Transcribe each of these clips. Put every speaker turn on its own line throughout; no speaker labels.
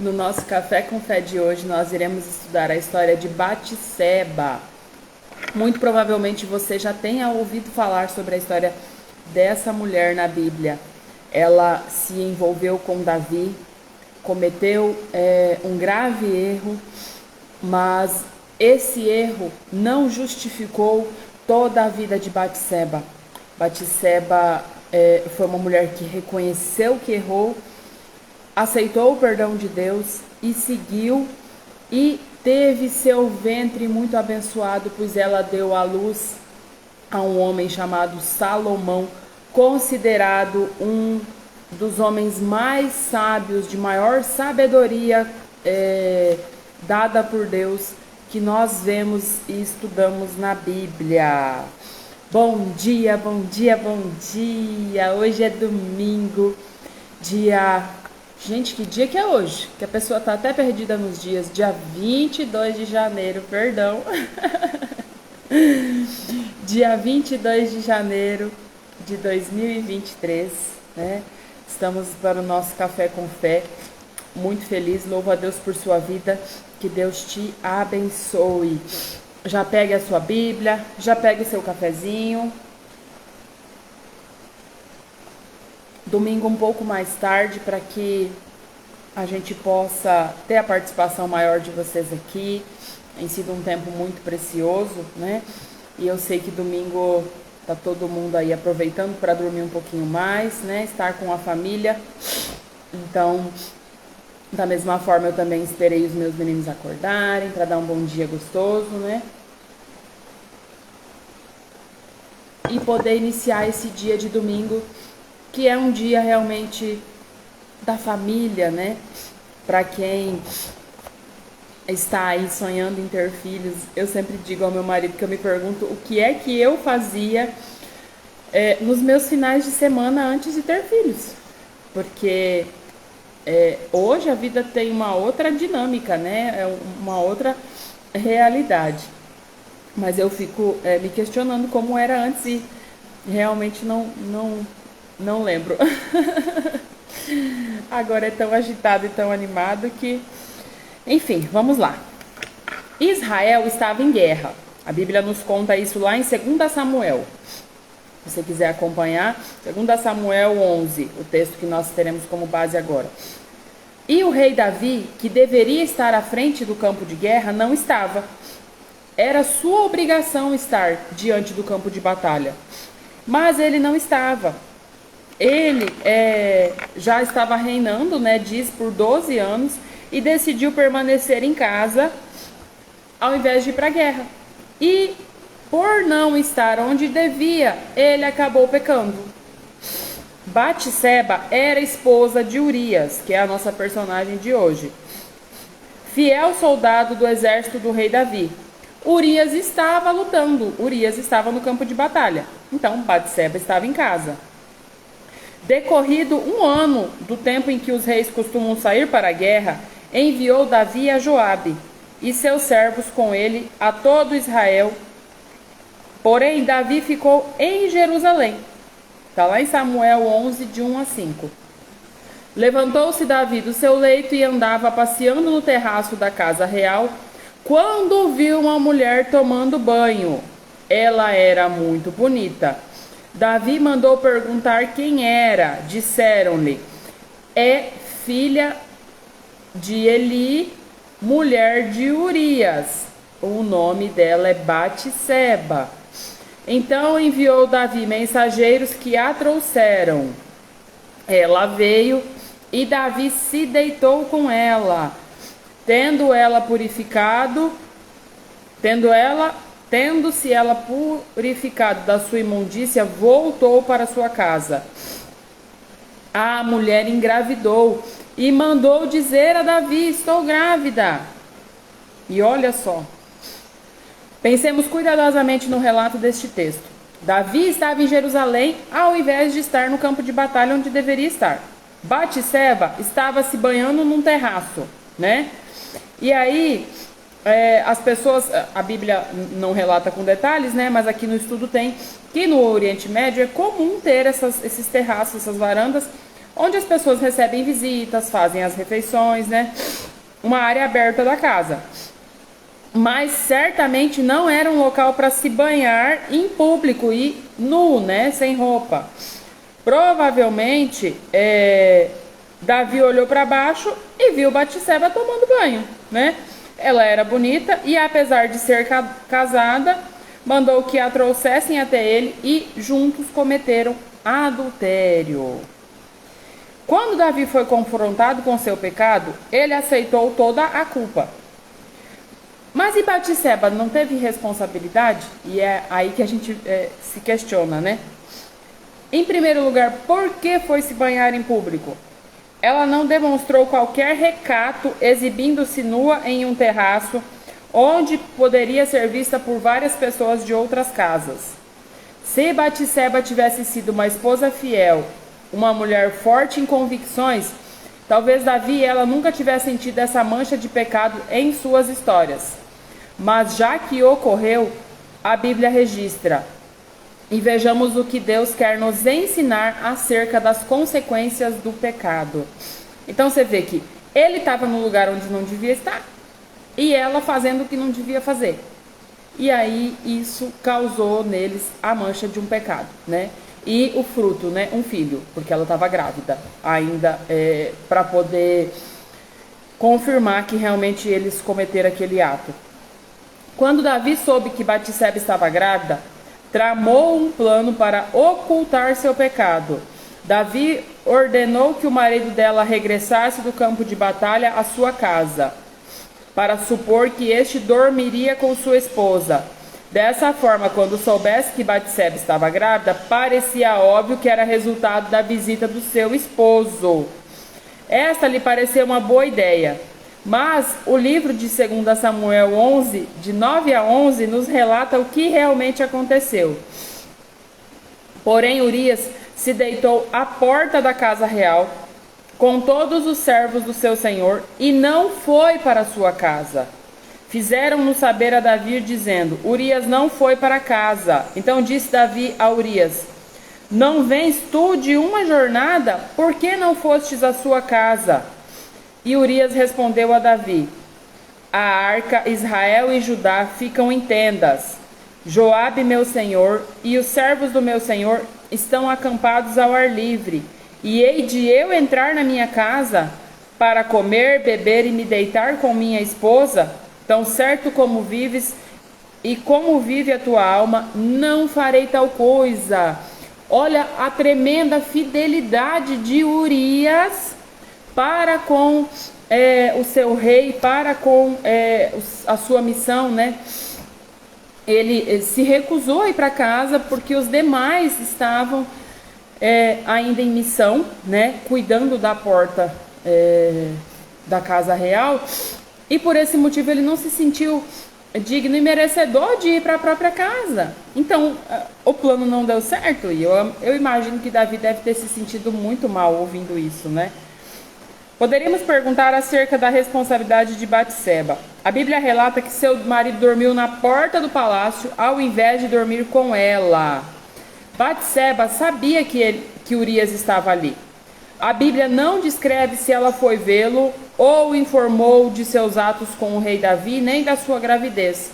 No nosso Café com Fé de hoje, nós iremos estudar a história de Batseba. Muito provavelmente você já tenha ouvido falar sobre a história dessa mulher na Bíblia. Ela se envolveu com Davi, cometeu um grave erro, mas esse erro não justificou toda a vida de Batseba. Batseba foi uma mulher que reconheceu que errou, aceitou o perdão de Deus e seguiu, e teve seu ventre muito abençoado, pois ela deu à luz a um homem chamado Salomão, considerado um dos homens mais sábios, de maior sabedoria dada por Deus, que nós vemos e estudamos na Bíblia. Bom dia, bom dia, bom dia! Hoje é domingo, dia... Gente, que dia que é hoje? Que a pessoa tá até perdida nos dias. Dia 22 de janeiro, perdão. Dia 22 de janeiro de 2023, né? Estamos para o nosso Café com Fé. Muito feliz, louvo a Deus por sua vida. Que Deus te abençoe. Já pegue a sua Bíblia, já pegue o seu cafezinho. Domingo um pouco mais tarde, para que a gente possa ter a participação maior de vocês aqui. Tem sido um tempo muito precioso, né? E eu sei que domingo tá todo mundo aí aproveitando para dormir um pouquinho mais, né? Estar com a família. Então, da mesma forma, eu também esperei os meus meninos acordarem para dar um bom dia gostoso, né? E poder iniciar esse dia de domingo, que é um dia realmente da família, né? Para quem está aí sonhando em ter filhos, eu sempre digo ao meu marido que eu me pergunto o que é que eu fazia nos meus finais de semana antes de ter filhos. Porque hoje a vida tem uma outra dinâmica, né? É uma outra realidade. Mas eu fico me questionando como era antes e realmente não lembro. Agora é tão agitado e tão animado que... Enfim, vamos lá. Israel estava em guerra. A Bíblia nos conta isso lá em 2 Samuel. Se você quiser acompanhar, 2 Samuel 11, o texto que nós teremos como base agora. E o rei Davi, que deveria estar à frente do campo de guerra, não estava. Era sua obrigação estar diante do campo de batalha. Mas ele não estava. Ele já estava reinando, né, diz, por 12 anos, e decidiu permanecer em casa ao invés de ir para a guerra. E por não estar onde devia, ele acabou pecando. Batseba era esposa de Urias, que é a nossa personagem de hoje, fiel soldado do exército do rei Davi. Urias estava lutando, Urias estava no campo de batalha. Então Batseba estava em casa. Decorrido um ano do tempo em que os reis costumam sair para a guerra, enviou Davi a Joabe e seus servos com ele a todo Israel. Porém, Davi ficou em Jerusalém. Está lá em Samuel 11, de 1 a 5. Levantou-se Davi do seu leito e andava passeando no terraço da casa real, quando viu uma mulher tomando banho. Ela era muito bonita. Davi mandou perguntar quem era. Disseram-lhe: é filha de Eli, mulher de Urias. O nome dela é Batseba. Então enviou Davi mensageiros que a trouxeram. Ela veio e Davi se deitou com ela. Tendo-se ela purificado da sua imundícia, voltou para sua casa. A mulher engravidou e mandou dizer a Davi: estou grávida. E olha só, pensemos cuidadosamente no relato deste texto. Davi estava em Jerusalém ao invés de estar no campo de batalha onde deveria estar. Batseba estava se banhando num terraço, né? E aí... as pessoas, a Bíblia não relata com detalhes, né? Mas aqui no estudo tem que no Oriente Médio é comum ter esses terraços, essas varandas, onde as pessoas recebem visitas, fazem as refeições, né? Uma área aberta da casa. Mas certamente não era um local para se banhar em público e nu, né? Sem roupa. Provavelmente, Davi olhou para baixo e viu Batseba tomando banho, né? Ela era bonita e, apesar de ser casada, mandou que a trouxessem até ele e juntos cometeram adultério. Quando Davi foi confrontado com seu pecado, ele aceitou toda a culpa. Mas e Batseba não teve responsabilidade? E é aí que a gente se questiona, né? Em primeiro lugar, por que foi se banhar em público? Ela não demonstrou qualquer recato, exibindo-se nua em um terraço, onde poderia ser vista por várias pessoas de outras casas. Se Batseba tivesse sido uma esposa fiel, uma mulher forte em convicções, talvez Davi e ela nunca tivessem sentido essa mancha de pecado em suas histórias. Mas já que ocorreu, a Bíblia registra. E vejamos o que Deus quer nos ensinar acerca das consequências do pecado. Então você vê que ele estava no lugar onde não devia estar e ela fazendo o que não devia fazer. E aí isso causou neles a mancha de um pecado, né? E o fruto, né? Um filho, porque ela estava grávida ainda, para poder confirmar que realmente eles cometeram aquele ato. Quando Davi soube que Batseba estava grávida, tramou um plano para ocultar seu pecado. Davi ordenou que o marido dela regressasse do campo de batalha à sua casa, para supor que este dormiria com sua esposa. Dessa forma, quando soubesse que Batseba estava grávida, parecia óbvio que era resultado da visita do seu esposo. Esta lhe pareceu uma boa ideia. Mas o livro de 2 Samuel 11, de 9 a 11, nos relata o que realmente aconteceu. Porém, Urias se deitou à porta da casa real, com todos os servos do seu senhor, e não foi para sua casa. Fizeram-no saber a Davi, dizendo: Urias não foi para casa. Então disse Davi a Urias: Não vens tu de uma jornada? Por que não fostes à sua casa? E Urias respondeu a Davi: A arca, Israel e Judá ficam em tendas. Joabe, meu senhor, e os servos do meu senhor estão acampados ao ar livre. E hei de eu entrar na minha casa para comer, beber e me deitar com minha esposa? Tão certo como vives e como vive a tua alma, não farei tal coisa. Olha a tremenda fidelidade de Urias para com o seu rei, para com a sua missão, né? Ele se recusou a ir para casa porque os demais estavam ainda em missão, né? Cuidando da porta da casa real, e por esse motivo ele não se sentiu digno e merecedor de ir para a própria casa. Então o plano não deu certo, e eu imagino que Davi deve ter se sentido muito mal ouvindo isso, né? Poderíamos perguntar acerca da responsabilidade de Batseba. A Bíblia relata que seu marido dormiu na porta do palácio ao invés de dormir com ela. Batseba sabia que Urias estava ali. A Bíblia não descreve se ela foi vê-lo ou informou de seus atos com o rei Davi, nem da sua gravidez.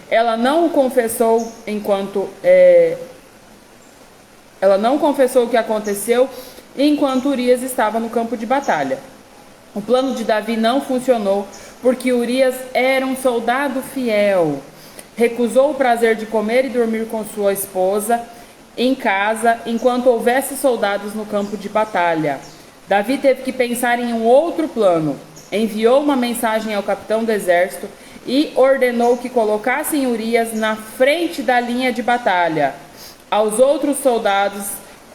Ela não confessou ela não confessou o que aconteceu enquanto Urias estava no campo de batalha. O plano de Davi não funcionou porque Urias era um soldado fiel. Recusou o prazer de comer e dormir com sua esposa em casa enquanto houvesse soldados no campo de batalha. Davi teve que pensar em um outro plano. Enviou uma mensagem ao capitão do exército e ordenou que colocassem Urias na frente da linha de batalha. Aos outros soldados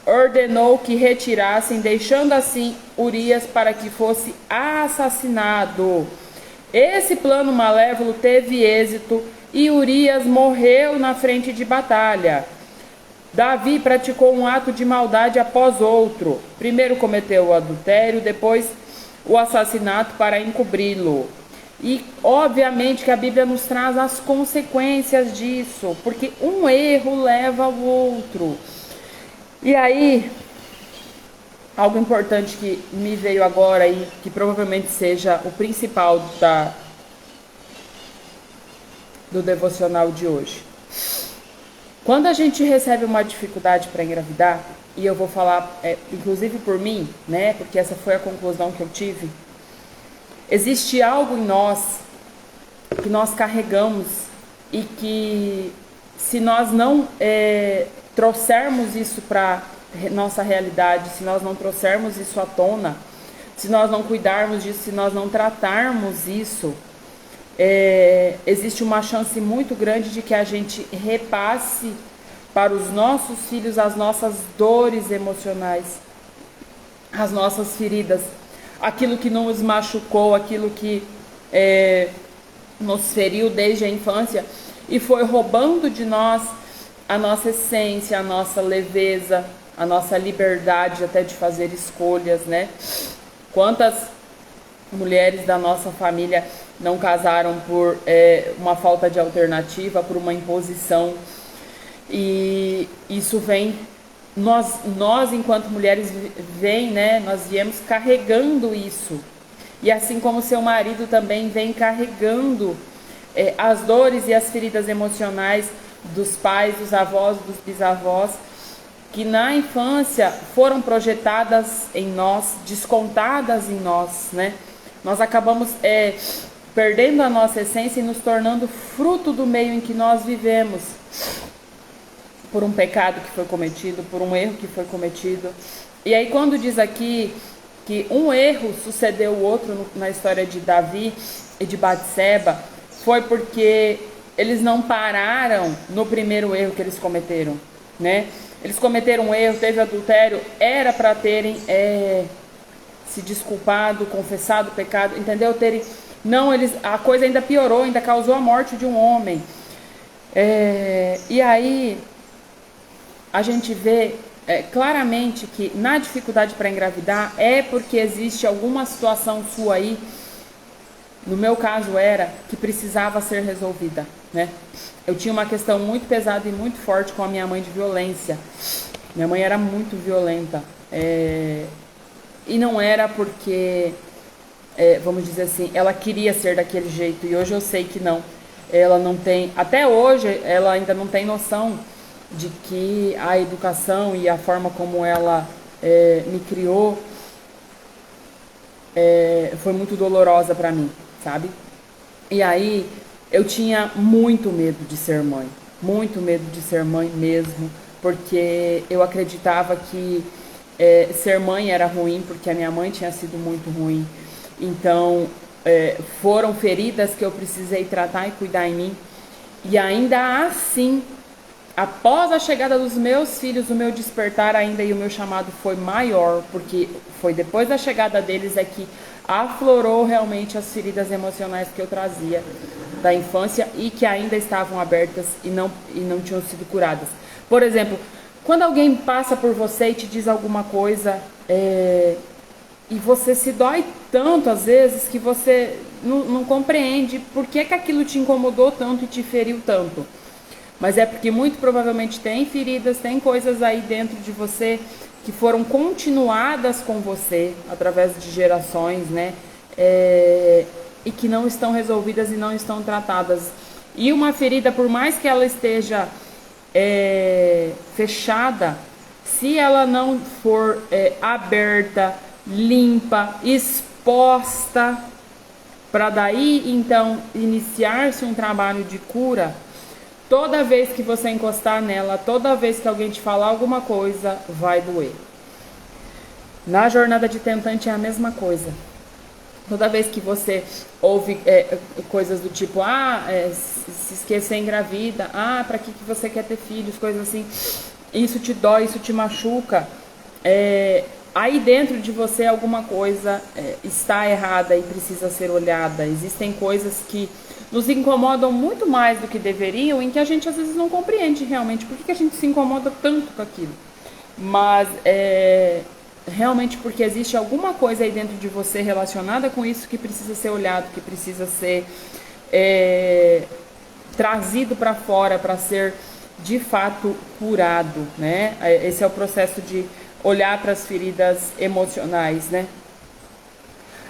ordenou que retirassem, deixando assim Urias para que fosse assassinado. Esse plano malévolo teve êxito e Urias morreu na frente de batalha. Davi praticou um ato de maldade após outro. Primeiro cometeu o adultério, depois o assassinato para encobri-lo. E obviamente que a Bíblia nos traz as consequências disso, porque um erro leva ao outro. E aí, algo importante que me veio agora e que provavelmente seja o principal do devocional de hoje. Quando a gente recebe uma dificuldade para engravidar, e eu vou falar, inclusive por mim, né, porque essa foi a conclusão que eu tive, existe algo em nós que nós carregamos e que, se nós não trouxermos isso para nossa realidade, se nós não trouxermos isso à tona, se nós não cuidarmos disso, se nós não tratarmos isso, existe uma chance muito grande de que a gente repasse para os nossos filhos as nossas dores emocionais, as nossas feridas, aquilo que nos machucou, aquilo que nos feriu desde a infância e foi roubando de nós a nossa essência, a nossa leveza, a nossa liberdade até de fazer escolhas, né? Quantas mulheres da nossa família não casaram por uma falta de alternativa, por uma imposição, e isso vem, nós enquanto mulheres né, nós viemos carregando isso, e assim como seu marido também vem carregando as dores e as feridas emocionais dos pais, dos avós, dos bisavós, que na infância foram projetadas em nós, descontadas em nós, né? Nós acabamos perdendo a nossa essência e nos tornando fruto do meio em que nós vivemos, por um pecado que foi cometido, por um erro que foi cometido. E aí quando diz aqui que um erro sucedeu o outro na história de Davi e de Batseba, foi porque eles não pararam no primeiro erro que eles cometeram, né? Eles cometeram um erro, teve adultério, era para terem se desculpado, confessado o pecado, entendeu? Não, a coisa ainda piorou, ainda causou a morte de um homem. E aí a gente vê claramente que na dificuldade para engravidar é porque existe alguma situação sua aí, no meu caso era, que precisava ser resolvida, né? Eu tinha uma questão muito pesada e muito forte com a minha mãe de violência. Minha mãe era muito violenta. E não era porque, vamos dizer assim, ela queria ser daquele jeito. E hoje eu sei que não. Ela não tem, até hoje, ela ainda não tem noção de que a educação e a forma como ela me criou foi muito dolorosa para mim, sabe? E aí eu tinha muito medo de ser mãe, muito medo de ser mãe mesmo, porque eu acreditava que ser mãe era ruim, porque a minha mãe tinha sido muito ruim. Então foram feridas que eu precisei tratar e cuidar em mim. E ainda assim, após a chegada dos meus filhos, o meu despertar ainda e o meu chamado foi maior, porque foi depois da chegada deles que aflorou realmente as feridas emocionais que eu trazia da infância e que ainda estavam abertas e não tinham sido curadas. Por exemplo, quando alguém passa por você e te diz alguma coisa e você se dói tanto às vezes que você não compreende por que aquilo te incomodou tanto e te feriu tanto. Mas é porque muito provavelmente tem feridas, tem coisas aí dentro de você que foram continuadas com você através de gerações, né? E que não estão resolvidas e não estão tratadas. E uma ferida, por mais que ela esteja fechada, se ela não for aberta, limpa, exposta, para daí então iniciar-se um trabalho de cura, toda vez que você encostar nela, toda vez que alguém te falar alguma coisa, vai doer. Na jornada de tentante é a mesma coisa. Toda vez que você ouve coisas do tipo, se esquecer engravida, para que você quer ter filhos, coisas assim, isso te dói, isso te machuca, aí dentro de você alguma coisa está errada e precisa ser olhada. Existem coisas que nos incomodam muito mais do que deveriam, em que a gente às vezes não compreende realmente por que a gente se incomoda tanto com aquilo. Mas realmente porque existe alguma coisa aí dentro de você relacionada com isso que precisa ser olhado, que precisa ser trazido para fora para ser de fato curado, né? Esse é o processo de olhar para as feridas emocionais, né?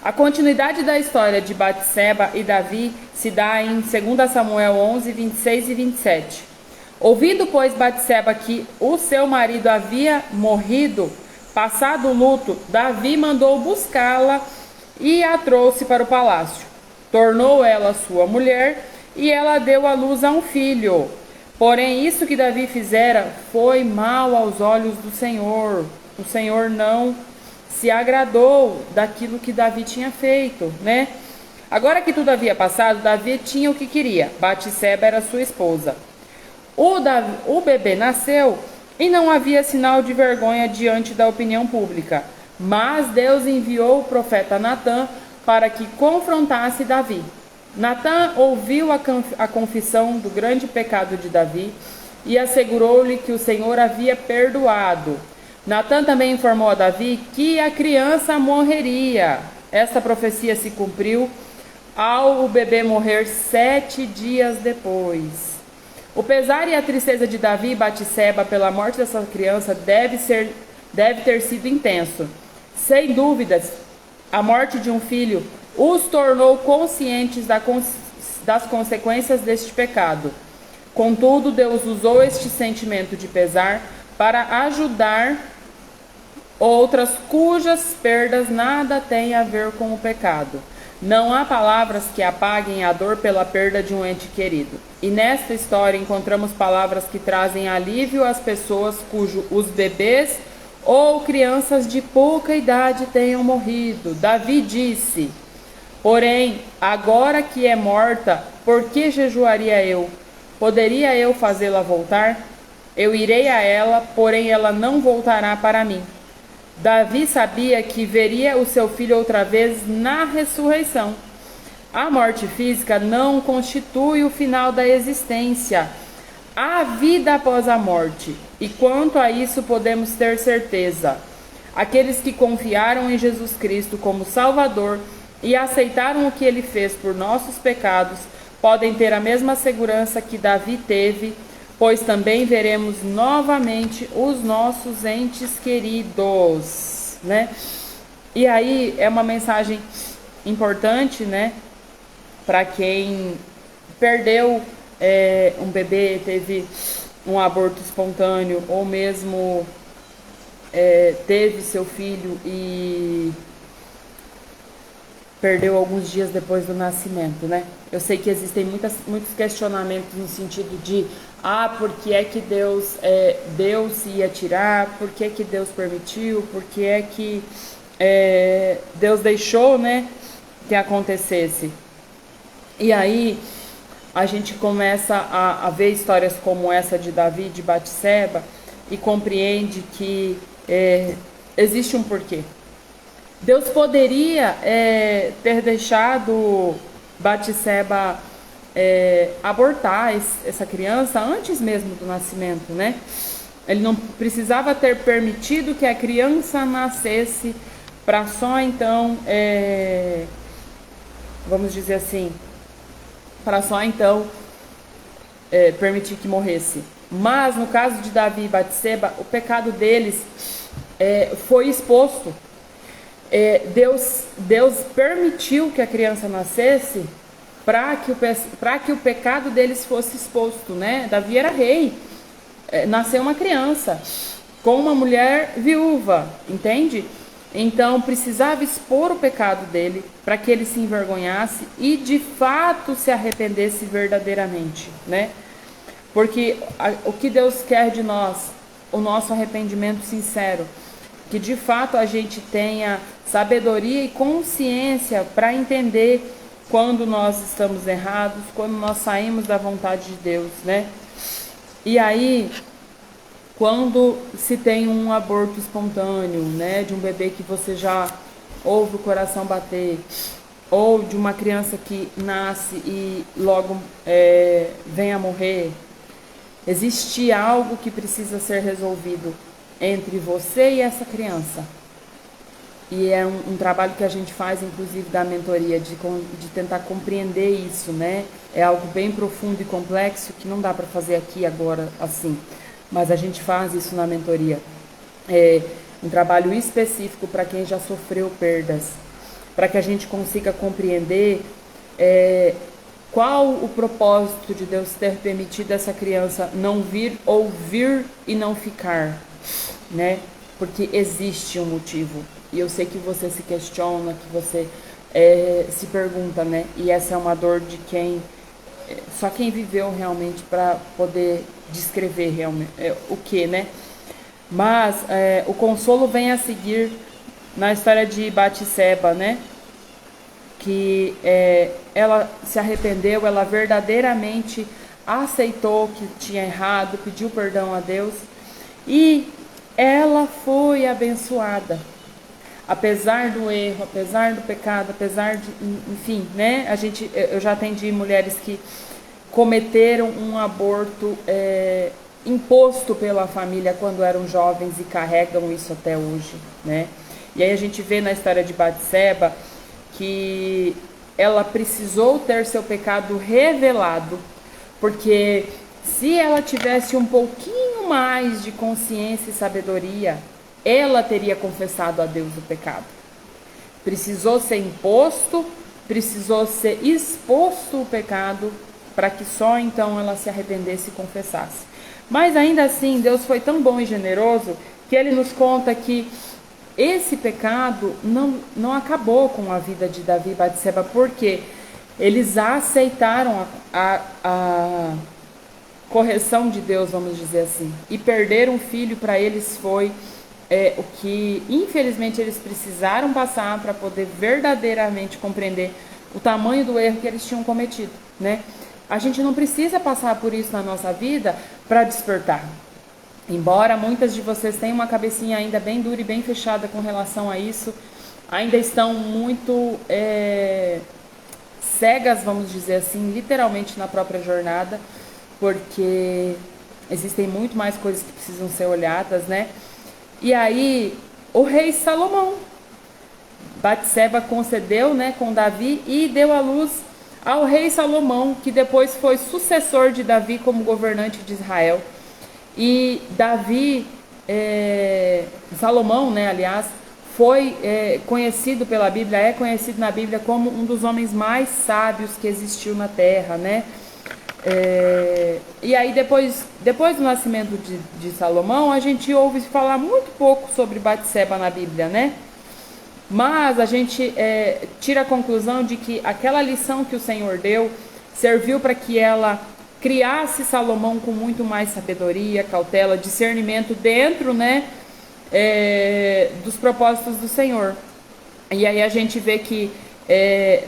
A continuidade da história de Batseba e Davi se dá em 2 Samuel 11, 26 e 27. Ouvindo, pois, Batseba que o seu marido havia morrido, passado o luto, Davi mandou buscá-la e a trouxe para o palácio. Tornou ela sua mulher e ela deu à luz a um filho. Porém, isso que Davi fizera foi mal aos olhos do Senhor. O Senhor não se agradou daquilo que Davi tinha feito, né? Agora que tudo havia passado, Davi tinha o que queria. Batseba era sua esposa. O bebê nasceu e não havia sinal de vergonha diante da opinião pública. Mas Deus enviou o profeta Natã para que confrontasse Davi. Natã ouviu a confissão do grande pecado de Davi e assegurou-lhe que o Senhor havia perdoado. Natã também informou a Davi que a criança morreria. Esta profecia se cumpriu ao o bebê morrer 7 dias depois. O pesar e a tristeza de Davi e Batseba pela morte dessa criança deve ter sido intenso. Sem dúvidas, a morte de um filho os tornou conscientes das consequências deste pecado. Contudo, Deus usou este sentimento de pesar para ajudar outras cujas perdas nada têm a ver com o pecado. Não há palavras que apaguem a dor pela perda de um ente querido. E nesta história encontramos palavras que trazem alívio às pessoas os bebês ou crianças de pouca idade tenham morrido. Davi disse: porém, agora que é morta, por que jejuaria eu? Poderia eu fazê-la voltar? Eu irei a ela, porém ela não voltará para mim. Davi sabia que veria o seu filho outra vez na ressurreição. A morte física não constitui o final da existência. Há vida após a morte, e quanto a isso podemos ter certeza. Aqueles que confiaram em Jesus Cristo como Salvador e aceitaram o que ele fez por nossos pecados, podem ter a mesma segurança que Davi teve, pois também veremos novamente os nossos entes queridos, né? E aí é uma mensagem importante, né? Para quem perdeu um bebê, teve um aborto espontâneo, ou mesmo teve seu filho e perdeu alguns dias depois do nascimento, né? Eu sei que existem muitos questionamentos no sentido de por que é que Deus ia tirar, por que é que Deus permitiu, por que é que Deus deixou, né, que acontecesse. E aí a gente começa a ver histórias como essa de Davi, de Batseba, e compreende que existe um porquê. Deus poderia ter deixado Batseba abortar essa criança antes mesmo do nascimento, né? Ele não precisava ter permitido que a criança nascesse para só então, vamos dizer assim, para só então permitir que morresse. Mas no caso de Davi e Batseba, o pecado deles foi exposto. Deus permitiu que a criança nascesse para que o pecado deles fosse exposto, né? Davi era rei, nasceu uma criança com uma mulher viúva, entende? Então precisava expor o pecado dele para que ele se envergonhasse e de fato se arrependesse verdadeiramente, né? Porque o que Deus quer de nós, o nosso arrependimento sincero, que de fato a gente tenha sabedoria e consciência para entender quando nós estamos errados, quando nós saímos da vontade de Deus, né? E aí, quando se tem um aborto espontâneo, né, de um bebê que você já ouve o coração bater, ou de uma criança que nasce e logo vem a morrer, existe algo que precisa ser resolvido entre você e essa criança. E é um trabalho que a gente faz, inclusive, da mentoria, de tentar compreender isso, né? É algo bem profundo e complexo que não dá para fazer aqui agora assim. Mas a gente faz isso na mentoria. um trabalho específico para quem já sofreu perdas, para que a gente consiga compreender qual o propósito de Deus ter permitido essa criança não vir ou vir e não ficar, né? Porque existe um motivo. E eu sei que você se questiona, que você se pergunta, né? E essa é uma dor de só quem viveu realmente para poder descrever realmente o que, né? Mas o consolo vem a seguir na história de Batseba, né? Que ela se arrependeu, ela verdadeiramente aceitou que tinha errado, pediu perdão a Deus e ela foi abençoada. Apesar do erro, apesar do pecado, apesar de, enfim, né? Eu já atendi mulheres que cometeram um aborto imposto pela família quando eram jovens e carregam isso até hoje, né? E aí a gente vê na história de Batseba que ela precisou ter seu pecado revelado, porque se ela tivesse um pouquinho mais de consciência e sabedoria, ela teria confessado a Deus o pecado. Precisou ser imposto, precisou ser exposto o pecado, para que só então ela se arrependesse e confessasse. Mas ainda assim, Deus foi tão bom e generoso que Ele nos conta que esse pecado não acabou com a vida de Davi e Batseba, porque eles aceitaram a correção de Deus, vamos dizer assim, e perder um filho para eles foi o que infelizmente eles precisaram passar para poder verdadeiramente compreender o tamanho do erro que eles tinham cometido, né? A gente não precisa passar por isso na nossa vida para despertar. Embora muitas de vocês tenham uma cabecinha ainda bem dura e bem fechada com relação a isso, ainda estão muito cegas, vamos dizer assim, literalmente na própria jornada, porque existem muito mais coisas que precisam ser olhadas, né? E aí, o rei Salomão, Batseba concedeu, né, com Davi e deu à luz ao rei Salomão, que depois foi sucessor de Davi como governante de Israel. E Salomão, né, aliás, foi conhecido pela Bíblia, é conhecido na Bíblia como um dos homens mais sábios que existiu na terra, né? E aí depois do nascimento de Salomão, a gente ouve falar muito pouco sobre Batseba na Bíblia, né? Mas a gente tira a conclusão de que aquela lição que o Senhor deu serviu para que ela criasse Salomão com muito mais sabedoria, cautela, discernimento dentro, né, dos propósitos do Senhor. E aí a gente vê que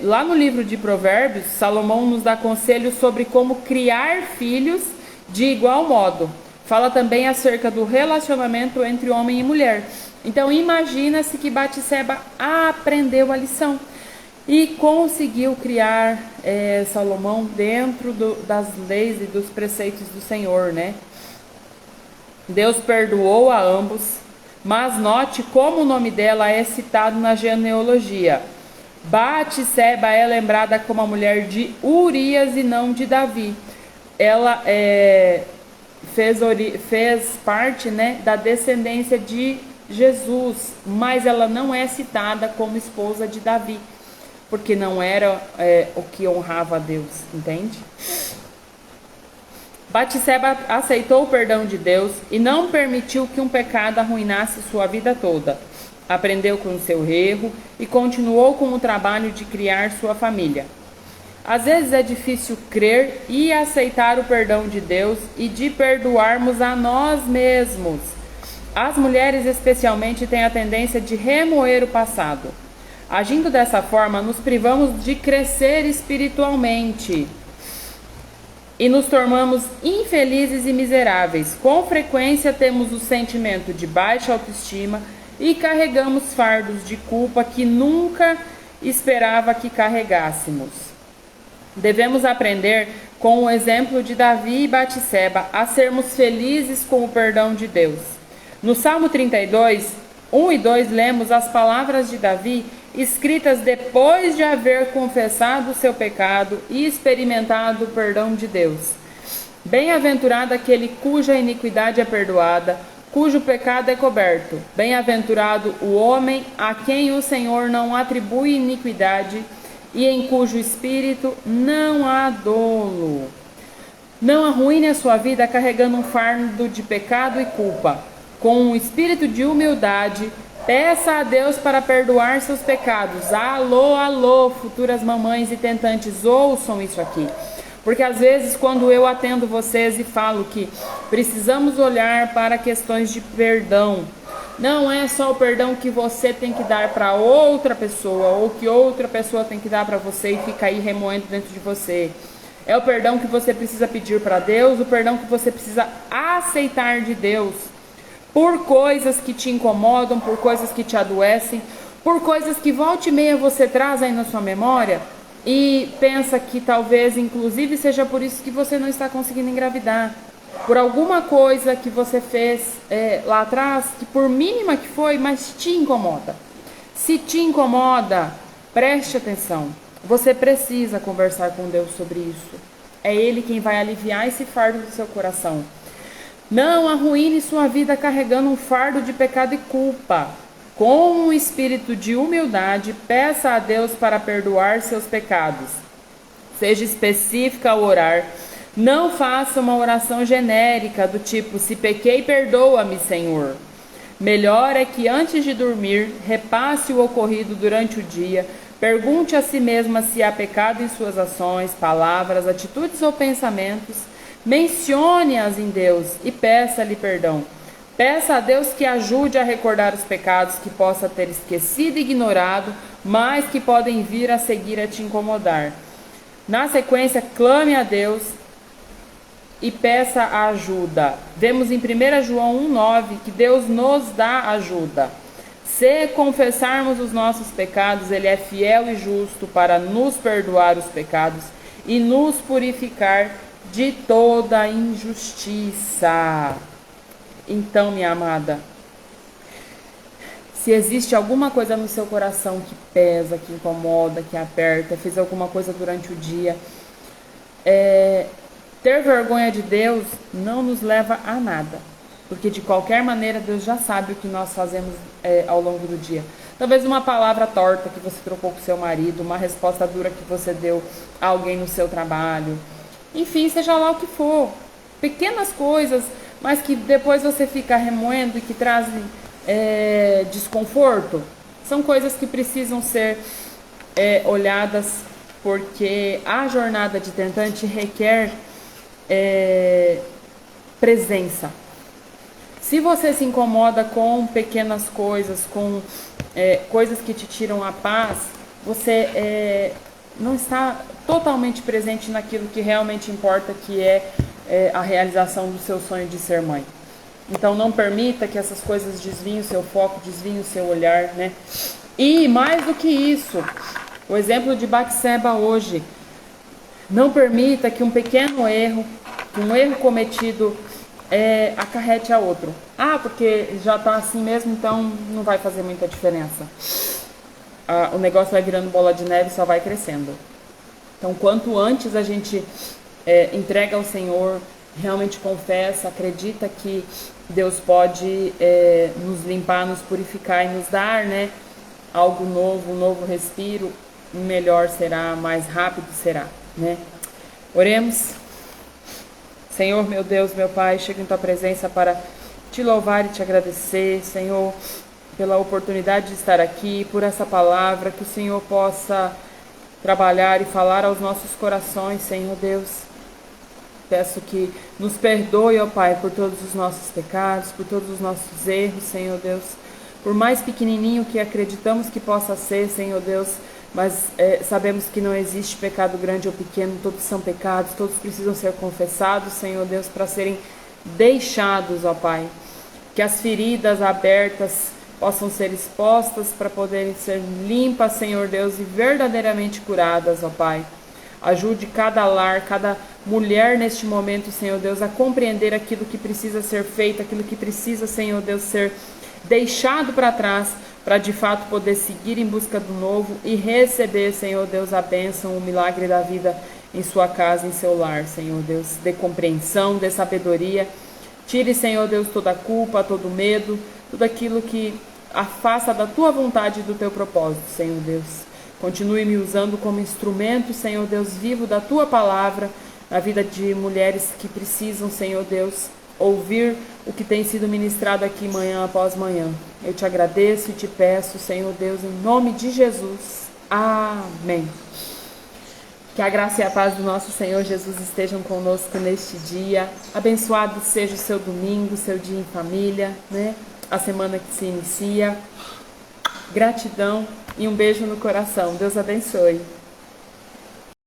lá no livro de Provérbios, Salomão nos dá conselhos sobre como criar filhos de igual modo. Fala também acerca do relacionamento entre homem e mulher. Então imagina-se que Batseba aprendeu a lição e conseguiu criar Salomão dentro das leis e dos preceitos do Senhor, né? Deus perdoou a ambos, mas note como o nome dela é citado na genealogia. Batseba é lembrada como a mulher de Urias e não de Davi. Ela fez parte, né, da descendência de Jesus, mas ela não é citada como esposa de Davi, porque não era o que honrava a Deus, entende? Batseba aceitou o perdão de Deus e não permitiu que um pecado arruinasse sua vida toda. Aprendeu com o seu erro e continuou com o trabalho de criar sua família. Às vezes é difícil crer e aceitar o perdão de Deus e de perdoarmos a nós mesmos. As mulheres especialmente têm a tendência de remoer o passado. Agindo dessa forma, nos privamos de crescer espiritualmente e nos tornamos infelizes e miseráveis. Com frequência temos o sentimento de baixa autoestima e carregamos fardos de culpa que nunca esperava que carregássemos. Devemos aprender com o exemplo de Davi e Batseba a sermos felizes com o perdão de Deus. No Salmo 32, 1 e 2, lemos as palavras de Davi, escritas depois de haver confessado o seu pecado e experimentado o perdão de Deus. Bem-aventurado aquele cuja iniquidade é perdoada, cujo pecado é coberto. Bem-aventurado o homem a quem o Senhor não atribui iniquidade e em cujo espírito não há dolo. Não arruine a sua vida carregando um fardo de pecado e culpa. Com um espírito de humildade, peça a Deus para perdoar seus pecados. Alô, alô, futuras mamães e tentantes, ouçam isso aqui. Porque às vezes quando eu atendo vocês e falo que precisamos olhar para questões de perdão, não é só o perdão que você tem que dar para outra pessoa ou que outra pessoa tem que dar para você e fica aí remoendo dentro de você. É o perdão que você precisa pedir para Deus, o perdão que você precisa aceitar de Deus por coisas que te incomodam, por coisas que te adoecem, por coisas que volta e meia você traz aí na sua memória e pensa que talvez inclusive seja por isso que você não está conseguindo engravidar. Por alguma coisa que você fez lá atrás, que por mínima que foi, mas te incomoda. Se te incomoda, preste atenção. Você precisa conversar com Deus sobre isso. É Ele quem vai aliviar esse fardo do seu coração. Não arruine sua vida carregando um fardo de pecado e culpa. Com um espírito de humildade, peça a Deus para perdoar seus pecados. Seja específica ao orar. Não faça uma oração genérica do tipo, se pequei, perdoa-me, Senhor. Melhor é que antes de dormir, repasse o ocorrido durante o dia, pergunte a si mesma se há pecado em suas ações, palavras, atitudes ou pensamentos, mencione-as em Deus e peça-lhe perdão. Peça a Deus que ajude a recordar os pecados que possa ter esquecido e ignorado, mas que podem vir a seguir a te incomodar. Na sequência, clame a Deus e peça a ajuda. Vemos em 1 João 1,9 que Deus nos dá ajuda. Se confessarmos os nossos pecados, Ele é fiel e justo para nos perdoar os pecados e nos purificar de toda injustiça. Então, minha amada, se existe alguma coisa no seu coração que pesa, que incomoda, que aperta, fez alguma coisa durante o dia, ter vergonha de Deus não nos leva a nada. Porque de qualquer maneira Deus já sabe o que nós fazemos ao longo do dia. Talvez uma palavra torta que você trocou com seu marido, uma resposta dura que você deu a alguém no seu trabalho. Enfim, seja lá o que for. Pequenas coisas, mas que depois você fica remoendo e que trazem desconforto. São coisas que precisam ser olhadas, porque a jornada de tentante requer presença. Se você se incomoda com pequenas coisas, com coisas que te tiram a paz, você não está totalmente presente naquilo que realmente importa, que é a realização do seu sonho de ser mãe. Então não permita que essas coisas desviem o seu foco, desviem o seu olhar, né? E mais do que isso, o exemplo de Batseba hoje, não permita que um pequeno erro, um erro cometido acarrete a outro. Porque já está assim mesmo, então não vai fazer muita diferença. O negócio vai virando bola de neve e só vai crescendo. Então, quanto antes a gente entrega ao Senhor, realmente confessa, acredita que Deus pode nos limpar, nos purificar e nos dar, né, algo novo, um novo respiro, melhor será, mais rápido será, né? Oremos. Senhor, meu Deus, meu Pai, chego em Tua presença para Te louvar e Te agradecer, Senhor, pela oportunidade de estar aqui, por essa palavra, que o Senhor possa trabalhar e falar aos nossos corações, Senhor Deus. Peço que nos perdoe, ó Pai, por todos os nossos pecados, por todos os nossos erros, Senhor Deus. Por mais pequenininho que acreditamos que possa ser, Senhor Deus, mas sabemos que não existe pecado grande ou pequeno, todos são pecados, todos precisam ser confessados, Senhor Deus, para serem deixados, ó Pai. Que as feridas abertas possam ser expostas para poderem ser limpas, Senhor Deus, e verdadeiramente curadas, ó Pai. Ajude cada lar, cada mulher neste momento, Senhor Deus, a compreender aquilo que precisa ser feito, aquilo que precisa, Senhor Deus, ser deixado para trás, para de fato poder seguir em busca do novo e receber, Senhor Deus, a bênção, o milagre da vida em sua casa, em seu lar, Senhor Deus. Dê compreensão, dê sabedoria Tire, Senhor Deus, toda a culpa, todo o medo, tudo aquilo que afasta da tua vontade e do teu propósito, Senhor Deus. Continue me usando como instrumento, Senhor Deus, vivo da tua palavra, na vida de mulheres que precisam, Senhor Deus, ouvir o que tem sido ministrado aqui manhã após manhã. Eu te agradeço e te peço, Senhor Deus, em nome de Jesus. Amém. Que a graça e a paz do nosso Senhor Jesus estejam conosco neste dia. Abençoado seja o seu domingo, seu dia em família, né? A semana que se inicia. Gratidão e um beijo no coração. Deus abençoe.